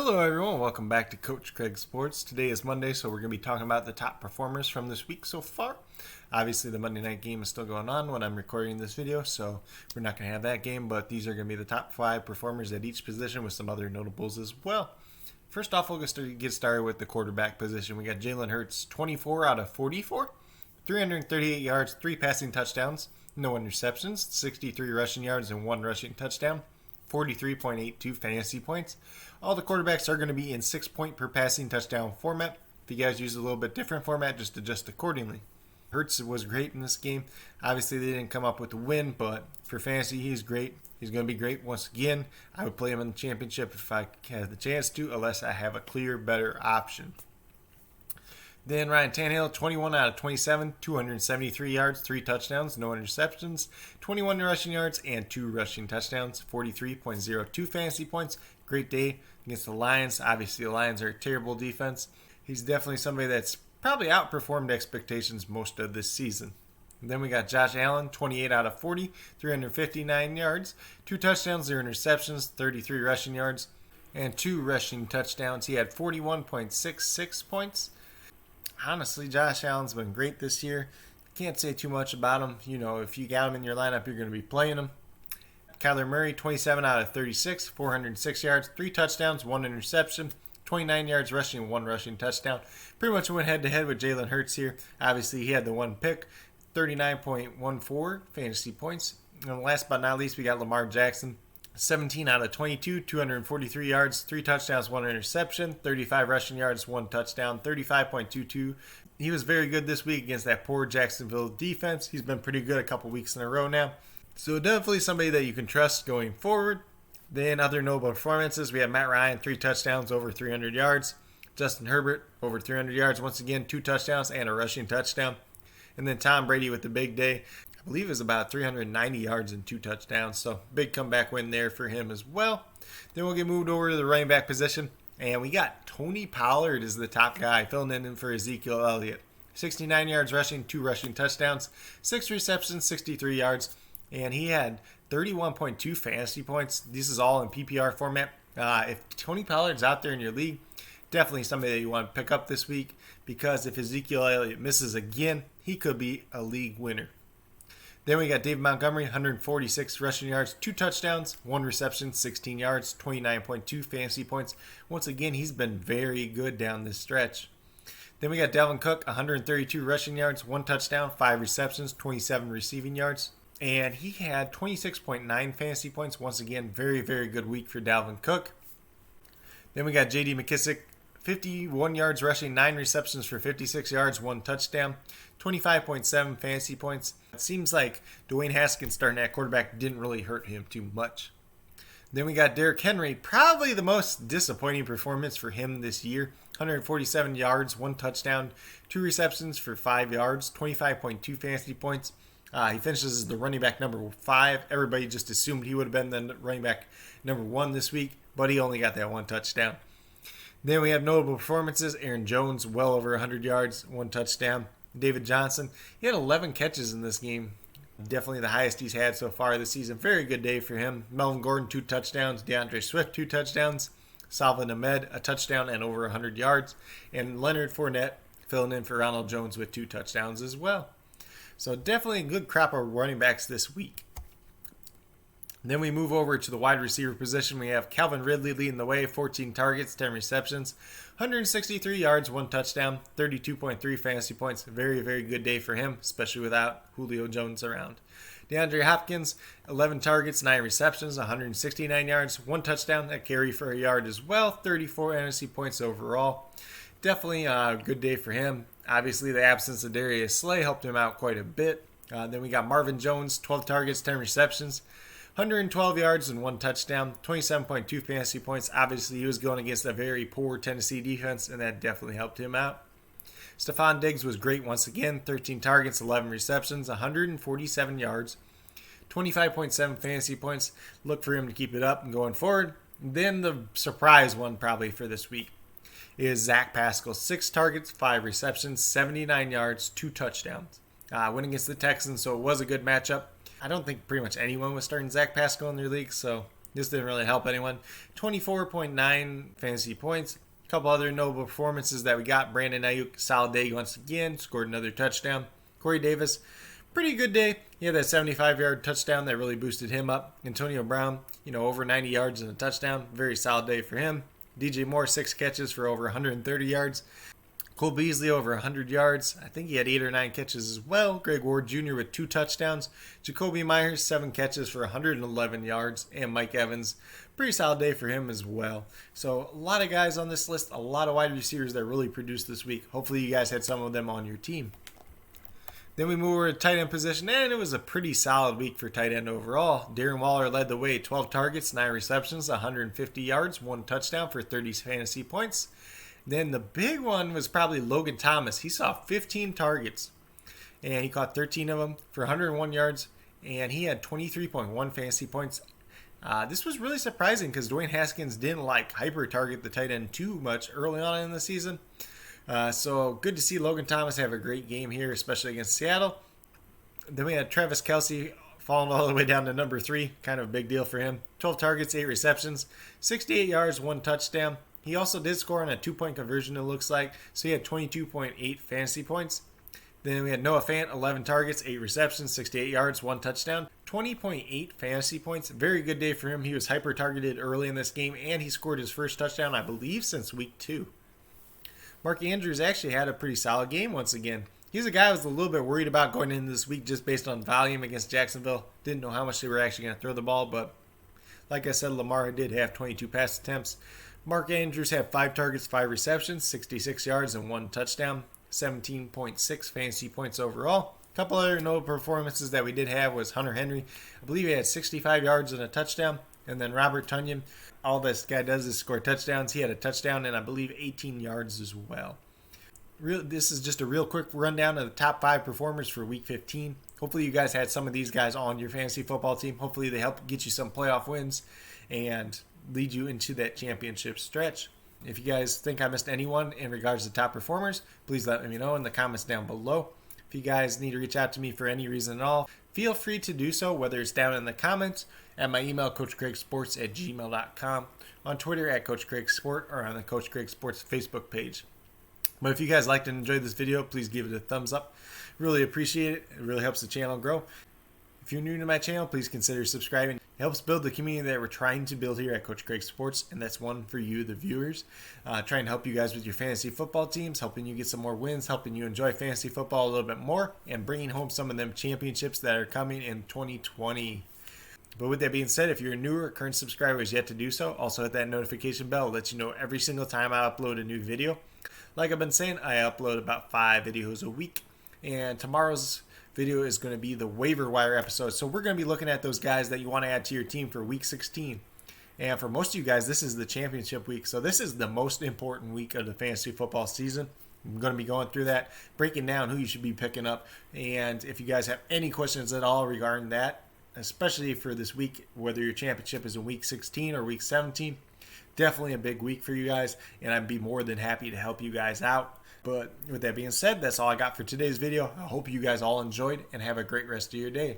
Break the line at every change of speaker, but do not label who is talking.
Hello everyone, welcome back to Coach Craig Sports. Today is Monday, so we're going to be talking about the top performers from this week so far. Obviously the Monday night game is still going on when I'm recording this video, so we're not going to have that game, but these are going to be the top 5 performers at each position with some other notables as well. First off, we'll get started with the quarterback position. We got Jalen Hurts, 24 out of 44, 338 yards, 3 passing touchdowns, no interceptions, 63 rushing yards, and 1 rushing touchdown. 43.82 fantasy points. All the quarterbacks are going to be in 6-point per passing touchdown format. If you guys use a little bit different format, just adjust accordingly. Hurts was great in this game. Obviously, they didn't come up with a win, but for fantasy, he's great. He's going to be great once again. I would play him in the championship if I had the chance to, unless I have a clear, better option. Then Ryan Tannehill, 21 out of 27, 273 yards, 3 touchdowns, no interceptions, 21 rushing yards, and 2 rushing touchdowns, 43.02 fantasy points. Great day against the Lions. Obviously, the Lions are a terrible defense. He's definitely somebody that's probably outperformed expectations most of this season. And then we got Josh Allen, 28 out of 40, 359 yards, 2 touchdowns, 0 interceptions, 33 rushing yards, and 2 rushing touchdowns. He had 41.66 points. Honestly, Josh Allen's been great this year. Can't say too much about him. You know, if you got him in your lineup, you're going to be playing him. Kyler Murray, 27 out of 36, 406 yards, 3 touchdowns, 1 interception, 29 yards rushing, 1 rushing touchdown. Pretty much went head-to-head with Jalen Hurts here. Obviously, he had the 1 pick, 39.14 fantasy points. And last but not least, we got Lamar Jackson, 17 out of 22, 243 yards, 3 touchdowns, 1 interception, 35 rushing yards, 1 touchdown, 35.22. He was very good this week against that poor Jacksonville defense. He's been pretty good a couple weeks in a row now. So definitely somebody that you can trust going forward. Then other notable performances, we have Matt Ryan, 3 touchdowns, over 300 yards. Justin Herbert, over 300 yards. Once again, 2 touchdowns and a rushing touchdown. And then Tom Brady with the big day. I believe it was about 390 yards and 2 touchdowns. So big comeback win there for him as well. Then we'll get moved over to the running back position. And we got Tony Pollard as the top guy, filling in for Ezekiel Elliott. 69 yards rushing, 2 rushing touchdowns, 6 receptions, 63 yards. And he had 31.2 fantasy points. This is all in PPR format. If Tony Pollard's out there in your league, definitely somebody that you want to pick up this week. Because if Ezekiel Elliott misses again, he could be a league winner. Then we got David Montgomery, 146 rushing yards, 2 touchdowns, 1 reception, 16 yards, 29.2 fantasy points. Once again, he's been very good down this stretch. Then we got Dalvin Cook, 132 rushing yards, 1 touchdown, 5 receptions, 27 receiving yards. And he had 26.9 fantasy points. Once again, very, very good week for Dalvin Cook. Then we got J.D. McKissic, 51 yards rushing, 9 receptions for 56 yards, 1 touchdown, 25.7 fantasy points. It seems like Dwayne Haskins starting at quarterback didn't really hurt him too much. Then we got Derrick Henry, probably the most disappointing performance for him this year. 147 yards, 1 touchdown, 2 receptions for 5 yards, 25.2 fantasy points. He finishes as the running back number 5. Everybody just assumed he would have been the running back number 1 this week, but he only got that 1 touchdown. Then we have notable performances. Aaron Jones, well over 100 yards, 1 touchdown. David Johnson, he had 11 catches in this game. Definitely the highest he's had so far this season. Very good day for him. Melvin Gordon, 2 touchdowns. DeAndre Swift, 2 touchdowns. Salvin Ahmed, a touchdown and over 100 yards. And Leonard Fournette filling in for Ronald Jones with 2 touchdowns as well. So definitely a good crop of running backs this week. Then we move over to the wide receiver position. We have Calvin Ridley leading the way, 14 targets, 10 receptions, 163 yards, 1 touchdown, 32.3 fantasy points. Very, very good day for him, especially without Julio Jones around. DeAndre Hopkins, 11 targets, 9 receptions, 169 yards, 1 touchdown, that carry for a yard as well, 34 fantasy points overall. Definitely a good day for him. Obviously, the absence of Darius Slay helped him out quite a bit. Then we got Marvin Jones, 12 targets, 10 receptions, 112 yards and 1 touchdown, 27.2 fantasy points. Obviously, he was going against a very poor Tennessee defense, and that definitely helped him out. Stephon Diggs was great once again, 13 targets, 11 receptions, 147 yards, 25.7 fantasy points. Look for him to keep it up and going forward. Then the surprise one probably for this week is Zach Pascal, 6 targets, 5 receptions, 79 yards, 2 touchdowns. Went against the Texans, so it was a good matchup. I don't think pretty much anyone was starting Zach Pascal in their league, so This didn't really help anyone. 24.9 fantasy points. A couple other notable performances that we got. Brandon Ayuk, solid day once again, scored another touchdown. Corey Davis, pretty good day. He had that 75-yard touchdown that really boosted him up. Antonio Brown, over 90 yards and a touchdown. Very solid day for him. DJ Moore, 6 catches for over 130 yards. Cole Beasley over 100 yards. I think he had 8 or 9 catches as well. Greg Ward Jr. with 2 touchdowns. Jacoby Myers, 7 catches for 111 yards. And Mike Evans, pretty solid day for him as well. So a lot of guys on this list, a lot of wide receivers that really produced this week. Hopefully you guys had some of them on your team. Then we move over to tight end position, and it was a pretty solid week for tight end overall. Darren Waller led the way, 12 targets, 9 receptions, 150 yards, 1 touchdown for 30 fantasy points. Then the big one was probably Logan Thomas. He saw 15 targets, and he caught 13 of them for 101 yards, and he had 23.1 fantasy points. This was really surprising because Dwayne Haskins didn't hyper-target the tight end too much early on in the season. So good to see Logan Thomas have a great game here, especially against Seattle. Then we had Travis Kelce falling all the way down to number 3. Kind of a big deal for him. 12 targets, 8 receptions, 68 yards, 1 touchdown. He also did score on a 2-point conversion, it looks like. So he had 22.8 fantasy points. Then we had Noah Fant, 11 targets, 8 receptions, 68 yards, 1 touchdown. 20.8 fantasy points. Very good day for him. He was hyper-targeted early in this game, and he scored his first touchdown, I believe, since week 2. Mark Andrews actually had a pretty solid game once again. He's a guy I was a little bit worried about going into this week just based on volume against Jacksonville. Didn't know how much they were actually going to throw the ball, but like I said, Lamar did have 22 pass attempts. Mark Andrews had 5 targets, 5 receptions, 66 yards, and 1 touchdown. 17.6 fantasy points overall. A couple other notable performances that we did have was Hunter Henry. I believe he had 65 yards and a touchdown. And then Robert Tonyan, all this guy does is score touchdowns. He had a touchdown and I believe 18 yards as well. This is just a real quick rundown of the top 5 performers for Week 15. Hopefully you guys had some of these guys on your fantasy football team. Hopefully they help get you some playoff wins and lead you into that championship stretch. If you guys think I missed anyone in regards to top performers, please let me know in the comments down below. If you guys need to reach out to me for any reason at all, feel free to do so, whether it's down in the comments, at my email, CoachCraigSports@gmail.com, on Twitter at CoachCraigSport, or on the Coach Craig Sports Facebook page. But if you guys liked and enjoyed this video, please give it a thumbs up. Really appreciate it. It really helps the channel grow. If you're new to my channel, please consider subscribing. It helps build the community that we're trying to build here at Coach Craig Sports, and that's one for you, the viewers. Trying to help you guys with your fantasy football teams, helping you get some more wins, helping you enjoy fantasy football a little bit more, and bringing home some of them championships that are coming in 2020. But with that being said, if you're a newer or current subscriber who's yet to do so, also hit that notification bell. It lets you know every single time I upload a new video. Like I've been saying, I upload about 5 videos a week, and tomorrow's video is going to be the waiver wire episode. So we're going to be looking at those guys that you want to add to your team for week 16. And for most of you guys, this is the championship week. So this is the most important week of the fantasy football season. I'm going to be going through that, breaking down who you should be picking up. And if you guys have any questions at all regarding that, especially for this week, whether your championship is in week 16 or week 17, definitely a big week for you guys. And I'd be more than happy to help you guys out. But with that being said, that's all I got for today's video. I hope you guys all enjoyed and have a great rest of your day.